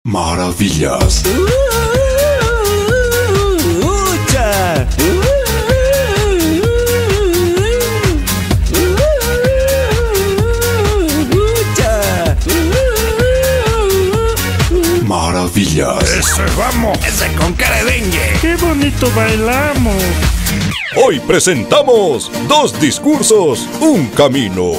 Maravillas. ¡Ucha! Maravillas. ¡Ese vamos! ¡Ese con cara de dengue! ¡Qué bonito bailamos! Hoy presentamos Dos Discursos, un Camino.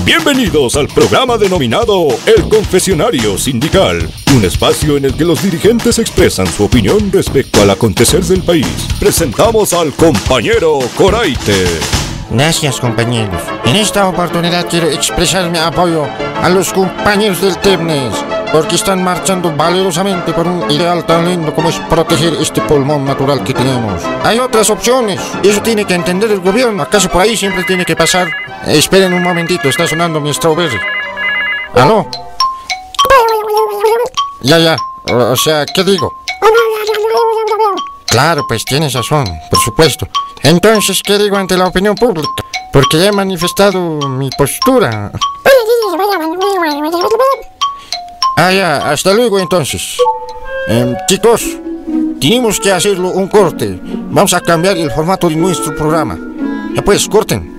Bienvenidos al programa denominado El Confesionario Sindical, un espacio en el que los dirigentes expresan su opinión respecto al acontecer del país. Presentamos al compañero Coraite. Gracias, compañeros. En esta oportunidad quiero expresar mi apoyo a los compañeros del TEPNES, porque están marchando valerosamente por un ideal tan lindo como es proteger este pulmón natural que tenemos. Hay otras opciones, y eso tiene que entender el gobierno. ¿Acaso por ahí siempre tiene que pasar? Esperen un momentito, está sonando mi Strawberry. ¿Aló? Ya, o sea, ¿qué digo? Claro, pues tienes razón, por supuesto. Entonces, ¿qué digo ante la opinión pública? Porque ya he manifestado mi postura. Ya, hasta luego entonces. Chicos, tenemos que hacerlo un corte. Vamos a cambiar el formato de nuestro programa. Ya pues, corten.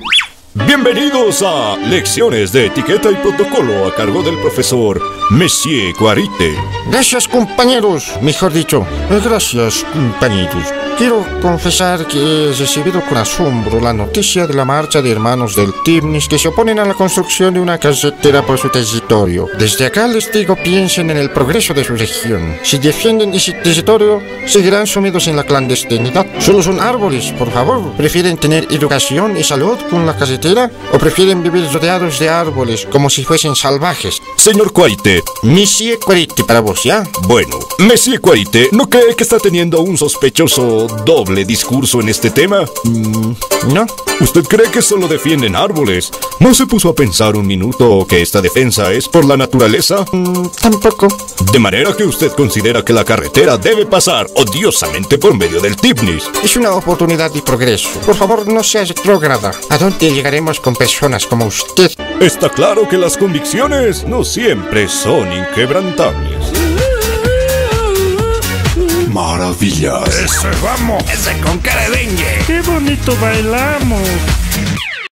Bienvenidos a Lecciones de Etiqueta y Protocolo a cargo del profesor Monsieur Coraite. Gracias, compañeros, mejor dicho. Gracias, compañeros. Quiero confesar que he recibido con asombro la noticia de la marcha de hermanos del TEPNES que se oponen a la construcción de una carretera por su territorio. Desde acá les digo, piensen en el progreso de su región. Si defienden ese territorio, seguirán sumidos en la clandestinidad. Solo son árboles, por favor. ¿Prefieren tener educación y salud con la carretera? ¿O prefieren vivir rodeados de árboles como si fuesen salvajes? Señor Coraite. Monsieur Coraite para vos, ¿ya? Bueno, Monsieur Coraite, ¿no cree que está teniendo un sospechoso doble discurso en este tema? ¿No? ¿Usted cree que solo defienden árboles? ¿No se puso a pensar un minuto que esta defensa es por la naturaleza? Tampoco. De manera que usted considera que la carretera debe pasar odiosamente por medio del TEPNES. Es una oportunidad de progreso. Por favor, no seas retrógrada. ¿A dónde llegaremos con personas como usted? Está claro que las convicciones no siempre son inquebrantables. Maravillas. ¡Ese vamos! ¡Ese con cara de dengue! ¡Qué bonito bailamos!